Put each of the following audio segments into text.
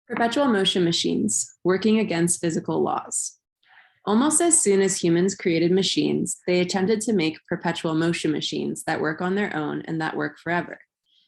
Perpetual motion machines, working against physical laws. Almost as soon as humans created machines, they attempted to make perpetual motion machines that work on their own and that work forever.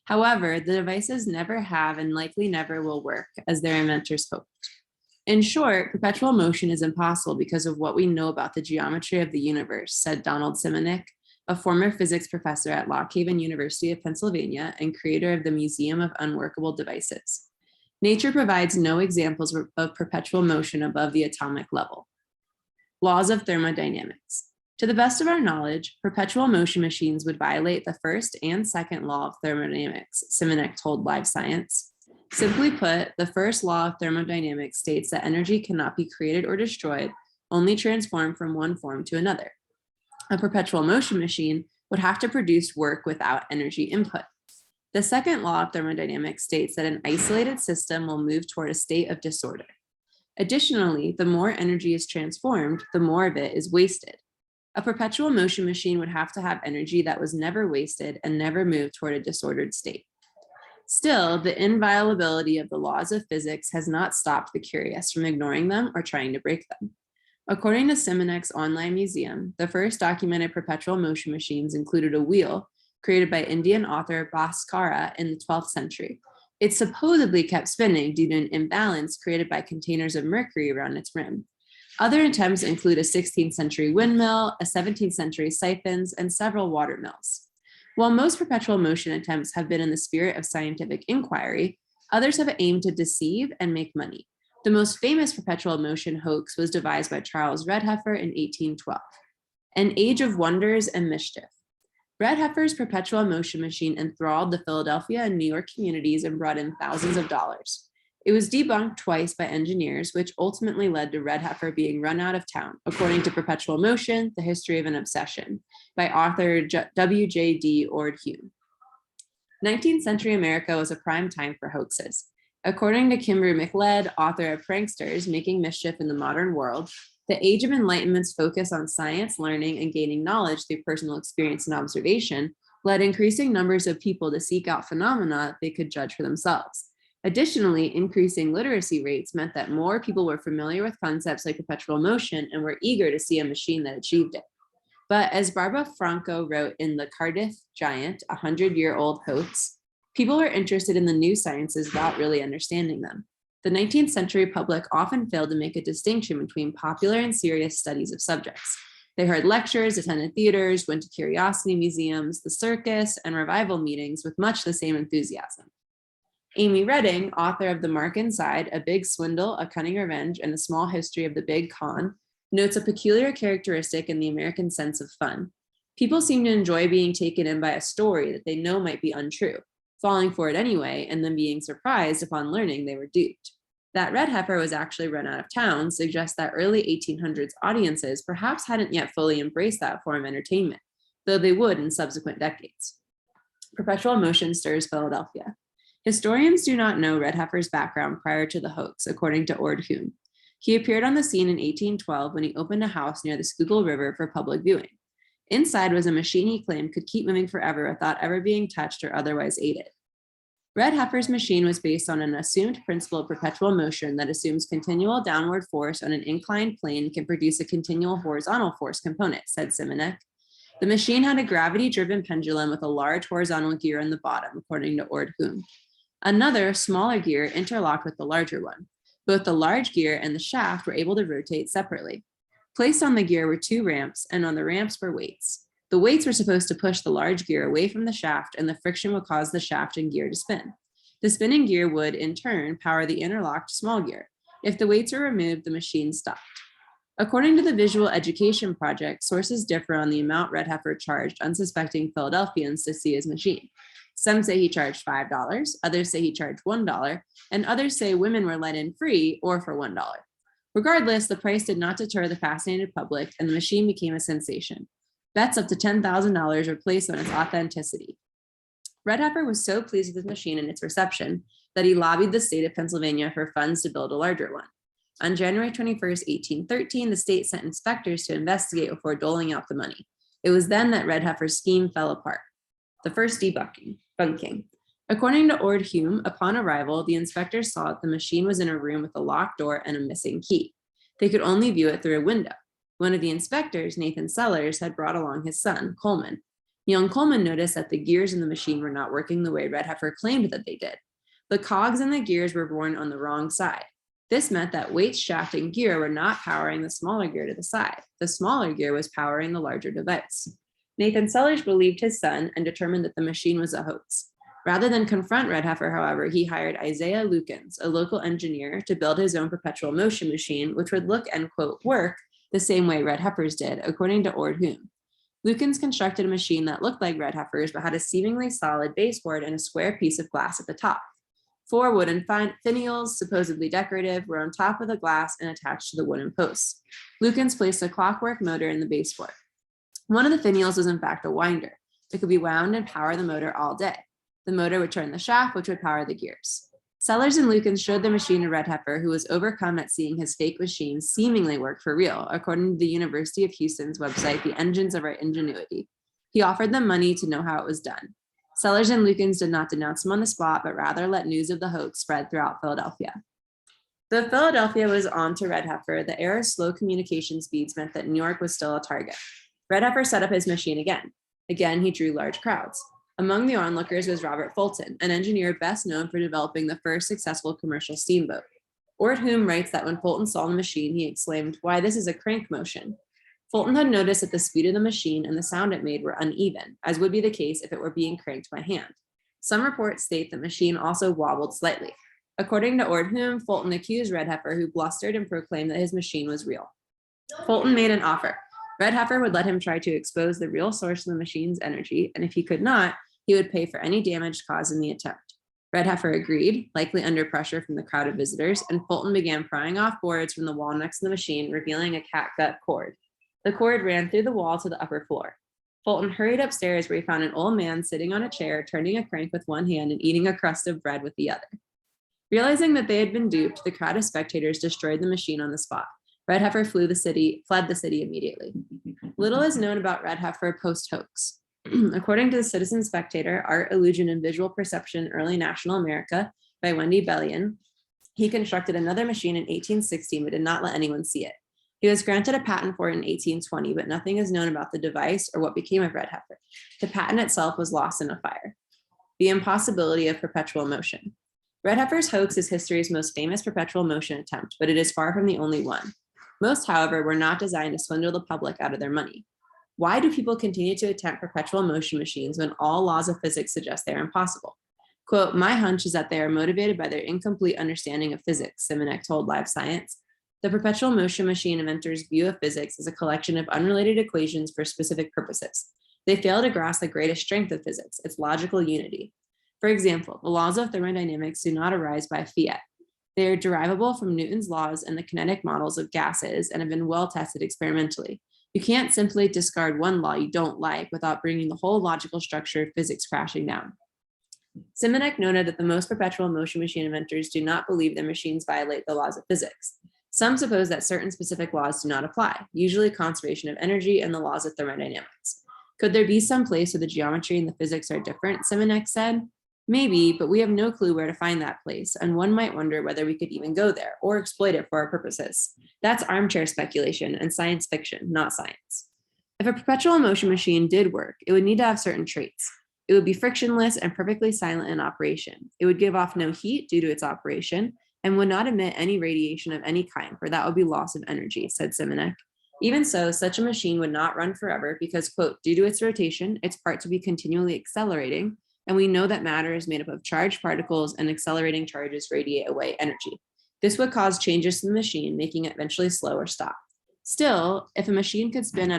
However, the devices never have and likely never will work as their inventors hoped. In short, perpetual motion is impossible because of what we know about the geometry of the universe, said Donald Simonik, a former physics professor at Lock Haven University of Pennsylvania and creator of the Museum of Unworkable Devices. Nature provides no examples of perpetual motion above the atomic level. Laws of thermodynamics. To the best of our knowledge, perpetual motion machines would violate the first and second law of thermodynamics, Simonik told Live Science. Simply put, the first law of thermodynamics states that energy cannot be created or destroyed, only transformed from one form to another. A perpetual motion machine would have to produce work without energy input. The second law of thermodynamics states that an isolated system will move toward a state of disorder. Additionally, the more energy is transformed, the more of it is wasted. A perpetual motion machine would have to have energy that was never wasted and never moved toward a disordered state. Still, the inviolability of the laws of physics has not stopped the curious from ignoring them or trying to break them. According to Simonik's online museum, the first documented perpetual motion machines included a wheel created by Indian author Bhaskara in the 12th century. It supposedly kept spinning due to an imbalance created by containers of mercury around its rim. Other attempts include a 16th century windmill, a 17th century siphons, and several water mills. While most perpetual motion attempts have been in the spirit of scientific inquiry, others have aimed to deceive and make money. The most famous perpetual motion hoax was devised by Charles Redheffer in 1812. An age of wonders and mischief. Redheffer's perpetual motion machine enthralled the Philadelphia and New York communities and brought in thousands of dollars. It was debunked twice by engineers, which ultimately led to Redheffer being run out of town, according to Perpetual Motion, The History of an Obsession, by author W.J.D. Ord-Hume. 19th century America was a prime time for hoaxes. According to Kimber McLeod, author of Pranksters, Making Mischief in the Modern World, the Age of Enlightenment's focus on science, learning, and gaining knowledge through personal experience and observation led increasing numbers of people to seek out phenomena they could judge for themselves. Additionally, increasing literacy rates meant that more people were familiar with concepts like perpetual motion and were eager to see a machine that achieved it. But as Barbara Franco wrote in The Cardiff Giant, a 100-year-old hoax, people were interested in the new sciences without really understanding them. The 19th century public often failed to make a distinction between popular and serious studies of subjects. They heard lectures, attended theaters, went to curiosity museums, the circus, and revival meetings with much the same enthusiasm. Amy Redding, author of The Mark Inside, A Big Swindle, A Cunning Revenge, and A Small History of the Big Con, notes a peculiar characteristic in the American sense of fun. People seem to enjoy being taken in by a story that they know might be untrue, falling for it anyway, and then being surprised upon learning they were duped. That Redheffer was actually run out of town suggests that early 1800s audiences perhaps hadn't yet fully embraced that form of entertainment, though they would in subsequent decades. Perpetual motion stirs Philadelphia. Historians do not know Redheffer's background prior to the hoax, according to Ord-Hume. He appeared on the scene in 1812 when he opened a house near the Schuylkill River for public viewing. Inside was a machine he claimed could keep moving forever without ever being touched or otherwise aided. Redheffer's machine was based on an assumed principle of perpetual motion that assumes continual downward force on an inclined plane can produce a continual horizontal force component, said Simonik. The machine had a gravity-driven pendulum with a large horizontal gear on the bottom, according to Ord-Hume. Another, smaller gear interlocked with the larger one. Both the large gear and the shaft were able to rotate separately. Placed on the gear were two ramps, and on the ramps were weights. The weights were supposed to push the large gear away from the shaft, and the friction would cause the shaft and gear to spin. The spinning gear would, in turn, power the interlocked small gear. If the weights were removed, the machine stopped. According to the Visual Education Project, sources differ on the amount Redheffer charged unsuspecting Philadelphians to see his machine. Some say he charged $5, others say he charged $1, and others say women were let in free or for $1. Regardless, the price did not deter the fascinated public, and the machine became a sensation. Bets up to $10,000 were placed on its authenticity. Redheffer was so pleased with his machine and its reception that he lobbied the state of Pennsylvania for funds to build a larger one. On January 21st, 1813, the state sent inspectors to investigate before doling out the money. It was then that Redheffer's scheme fell apart. The first debunking. According to Ord Hume, upon arrival, the inspectors saw that the machine was in a room with a locked door and a missing key. They could only view it through a window. One of the inspectors, Nathan Sellers, had brought along his son, Coleman. Young Coleman noticed that the gears in the machine were not working the way Red Heifer claimed that they did. The cogs and the gears were worn on the wrong side. This meant that weight, shaft, and gear were not powering the smaller gear to the side. The smaller gear was powering the larger device. Nathan Sellers believed his son and determined that the machine was a hoax. Rather than confront Red Heifer, however, he hired Isaiah Lukens, a local engineer, to build his own perpetual motion machine, which would look and, quote, work the same way Red Heifer's did, according to Ord Hume. Lukens constructed a machine that looked like Red Heifer's, but had a seemingly solid baseboard and a square piece of glass at the top. 4 wooden finials, supposedly decorative, were on top of the glass and attached to the wooden posts. Lukens placed a clockwork motor in the baseboard. One of the finials was in fact a winder. It could be wound and power the motor all day. The motor would turn the shaft, which would power the gears. Sellers and Lukens showed the machine to Red Heifer, who was overcome at seeing his fake machine seemingly work for real, according to the University of Houston's website, The Engines of Our Ingenuity. He offered them money to know how it was done. Sellers and Lukens did not denounce him on the spot, but rather let news of the hoax spread throughout Philadelphia. Though Philadelphia was on to Red Heifer, the era's slow communication speeds meant that New York was still a target. Red Heifer set up his machine again. Again, he drew large crowds. Among the onlookers was Robert Fulton, an engineer best known for developing the first successful commercial steamboat. Ord Hume writes that when Fulton saw the machine, he exclaimed, "Why, this is a crank motion." Fulton had noticed that the speed of the machine and the sound it made were uneven, as would be the case if it were being cranked by hand. Some reports state the machine also wobbled slightly. According to Ord Hume, Fulton accused Red Heifer, who blustered and proclaimed that his machine was real. Fulton made an offer. Red Heifer would let him try to expose the real source of the machine's energy, and if he could not, he would pay for any damage caused in the attempt. Red Heifer agreed, likely under pressure from the crowd of visitors, and Fulton began prying off boards from the wall next to the machine, revealing a catgut cord. The cord ran through the wall to the upper floor. Fulton hurried upstairs where he found an old man sitting on a chair, turning a crank with one hand and eating a crust of bread with the other. Realizing that they had been duped, the crowd of spectators destroyed the machine on the spot. Red Heifer fled the city immediately. Little is known about Red Heifer post-hoax. According to the Citizen Spectator, Art, Illusion, and Visual Perception, Early National America by Wendy Bellion, he constructed another machine in 1816 but did not let anyone see it. He was granted a patent for it in 1820, but nothing is known about the device or what became of Red Heifer. The patent itself was lost in a fire. The impossibility of perpetual motion. Red Heifer's hoax is history's most famous perpetual motion attempt, but it is far from the only one. Most, however, were not designed to swindle the public out of their money. Why do people continue to attempt perpetual motion machines when all laws of physics suggest they are impossible? Quote, "My hunch is that they are motivated by their incomplete understanding of physics," Simonek told Live Science. The perpetual motion machine inventors' view of physics is a collection of unrelated equations for specific purposes. They fail to grasp the greatest strength of physics, its logical unity. For example, the laws of thermodynamics do not arise by fiat. They are derivable from Newton's laws and the kinetic models of gases and have been well tested experimentally. You can't simply discard one law you don't like without bringing the whole logical structure of physics crashing down. Simonek noted that the most perpetual motion machine inventors do not believe their machines violate the laws of physics. Some suppose that certain specific laws do not apply, usually conservation of energy and the laws of thermodynamics. Could there be some place where the geometry and the physics are different, Simonek said? Maybe, but we have no clue where to find that place, and one might wonder whether we could even go there or exploit it for our purposes. That's armchair speculation and science fiction, not science. If a perpetual motion machine did work, it would need to have certain traits. It would be frictionless and perfectly silent in operation. It would give off no heat due to its operation and would not emit any radiation of any kind, for that would be loss of energy, said Simonek. Even so, such a machine would not run forever because, quote, "due to its rotation, its parts would be continually accelerating, and we know that matter is made up of charged particles and accelerating charges radiate away energy. This would cause changes to the machine, making it eventually slow or stop. Still, if a machine could spin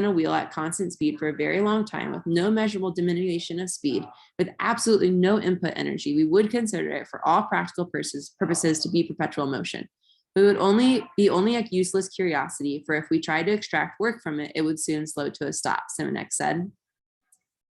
a wheel at constant speed for a very long time with no measurable diminution of speed, with absolutely no input energy, we would consider it for all practical purposes to be perpetual motion. It would only be a useless curiosity, for if we tried to extract work from it, it would soon slow to a stop," Simonek said.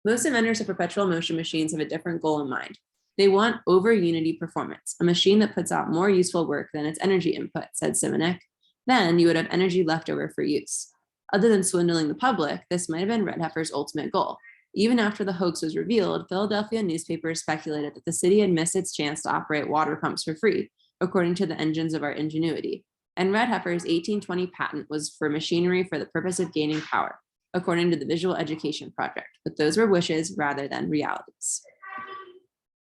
Most inventors of perpetual motion machines have a different goal in mind. They want over-unity performance, a machine that puts out more useful work than its energy input, said Simonek. Then you would have energy left over for use. Other than swindling the public, this might have been Red Heifer's ultimate goal. Even after the hoax was revealed, Philadelphia newspapers speculated that the city had missed its chance to operate water pumps for free, according to the engines of our ingenuity. And Red Heifer's 1820 patent was for machinery for the purpose of gaining power, according to the Visual Education Project. But those were wishes rather than realities.